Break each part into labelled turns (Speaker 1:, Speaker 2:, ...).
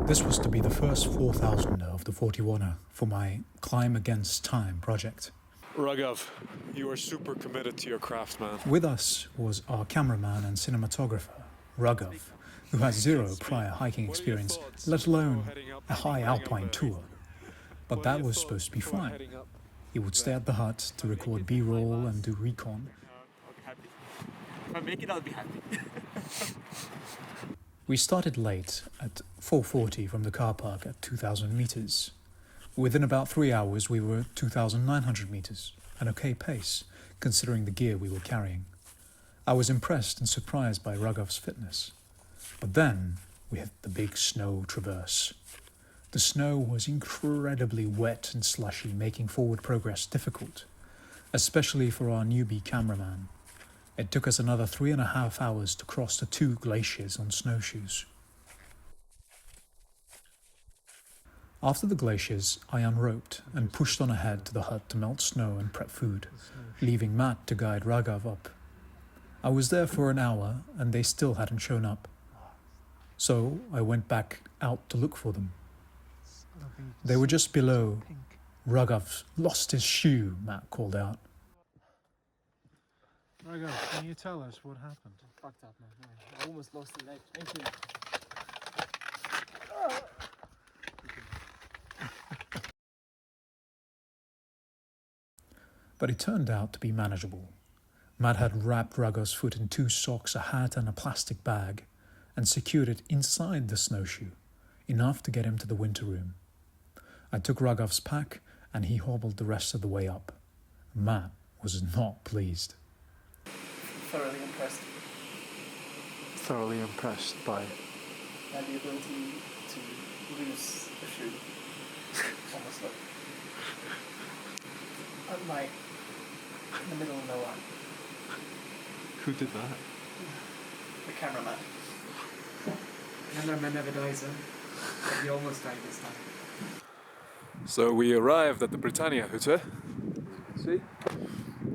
Speaker 1: This was to be the first 4,000er of the 41er for my Climb Against Time project.
Speaker 2: Raghav, you are super committed to your craft, man.
Speaker 1: With us was our cameraman and cinematographer, Raghav, who has zero prior hiking experience, let alone a high-alpine tour. But that was supposed to be fine. He would stay at the hut to record B-roll and do recon.
Speaker 3: I'll be happy. If I make it, I'll be happy.
Speaker 1: We started late at 4:40 from the car park at 2,000 meters. Within about 3 hours we were at 2,900 meters, an okay pace considering the gear we were carrying. I was impressed and surprised by Raghav's fitness. But then we hit the big snow traverse. The snow was incredibly wet and slushy, making forward progress difficult, especially for our newbie cameraman. It took us another 3.5 hours to cross the 2 glaciers on snowshoes. After the glaciers, I unroped and pushed on ahead to the hut to melt snow and prep food, leaving Matt to guide Raghav up. I was there for an hour and they still hadn't shown up. So I went back out to look for them. They were just below. Raghav lost his shoe, Matt called out.
Speaker 4: Raghav, can you tell us what happened?
Speaker 3: Fucked up, man. I almost lost the leg. Thank you.
Speaker 1: But it turned out to be manageable. Matt had wrapped Raghav's foot in 2 socks, a hat and a plastic bag, and secured it inside the snowshoe, enough to get him to the winter room. I took Raghav's pack and he hobbled the rest of the way up. Matt was not pleased.
Speaker 3: Thoroughly impressed
Speaker 4: Thoroughly impressed by...
Speaker 3: by the ability to lose a shoe. Almost like... I'm like in the middle of nowhere.
Speaker 4: Who did that?
Speaker 3: The cameraman. Cameraman never dies, huh? But he almost died this time.
Speaker 2: So we arrived at the Britannia Hut, see?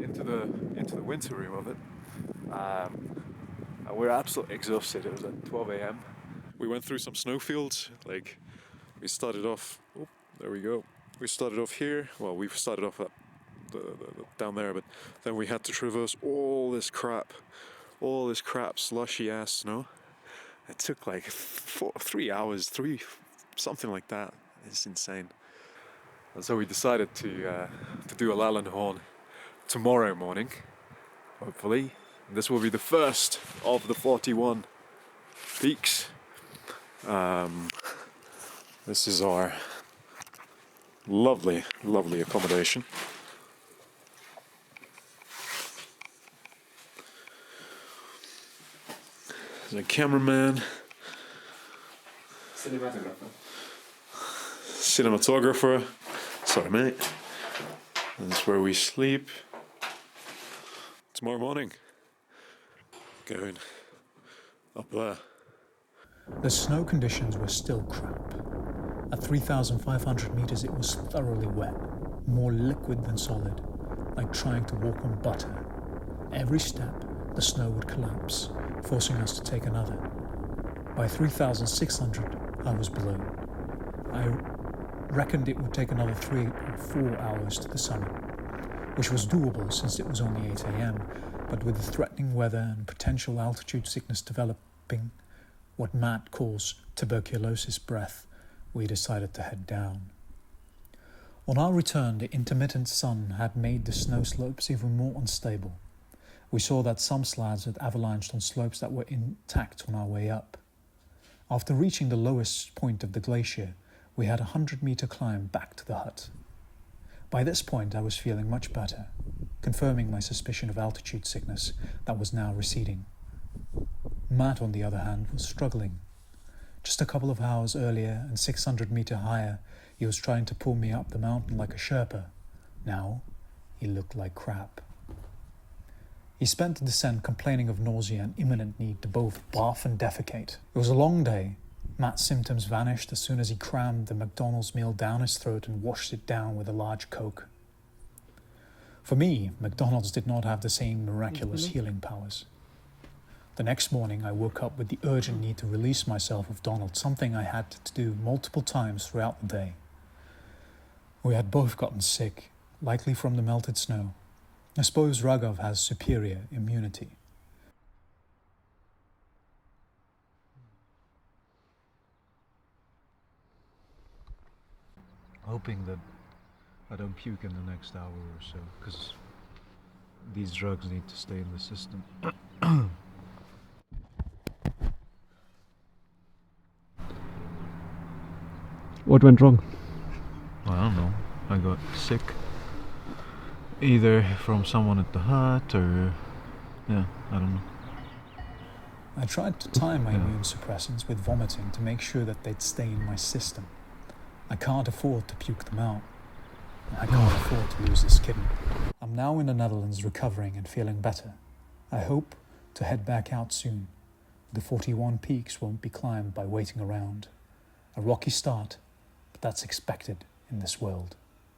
Speaker 2: Into the winter room of it. And we're absolutely exhausted. It was at 12 a.m. We went through some snowfields. Like, we started off, oh, there we go. We started off here. Well, we started off at down there, but then we had to traverse all this crap, slushy ass snow. It took like 3 hours, something like that. It's insane. And so we decided to do Allalinhorn tomorrow morning, hopefully. This will be the first of the 41 peaks. This is our lovely, lovely accommodation. There's a cameraman. Cinematographer. Sorry, mate. That's where we sleep. Tomorrow morning. Going up there.
Speaker 1: The snow conditions were still crap. At 3,500 meters it was thoroughly wet, more liquid than solid, like trying to walk on butter. Every step, the snow would collapse, forcing us to take another. By 3,600, I was below. I reckoned it would take another 3 or 4 hours to the summit, which was doable since it was only 8 a.m., but with the threatening weather and potential altitude sickness developing, what Matt calls tuberculosis breath, we decided to head down. On our return, the intermittent sun had made the snow slopes even more unstable. We saw that some slabs had avalanched on slopes that were intact on our way up. After reaching the lowest point of the glacier, we had a 100-meter climb back to the hut. By this point, I was feeling much better, confirming my suspicion of altitude sickness that was now receding. Matt, on the other hand, was struggling. Just a couple of hours earlier and 600 meter higher, he was trying to pull me up the mountain like a Sherpa. Now, he looked like crap. He spent the descent complaining of nausea and imminent need to both barf and defecate. It was a long day. Matt's symptoms vanished as soon as he crammed the McDonald's meal down his throat and washed it down with a large Coke. For me, McDonald's did not have the same miraculous healing powers. The next morning, I woke up with the urgent need to release myself of Donald, something I had to do multiple times throughout the day. We had both gotten sick, likely from the melted snow. I suppose Raghav has superior immunity.
Speaker 4: Hoping that I don't puke in the next hour or so, because these drugs need to stay in the system.
Speaker 5: What went wrong?
Speaker 4: I don't know. I got sick. Either from someone at the hut or... yeah, I don't know.
Speaker 1: I tried to time my
Speaker 4: Yeah.
Speaker 1: immune suppressants with vomiting to make sure that they'd stay in my system. I can't afford to puke them out. I can't afford to lose this kidney. I'm now in the Netherlands recovering and feeling better. I hope to head back out soon. The 41 peaks won't be climbed by waiting around. A rocky start, but that's expected in this world.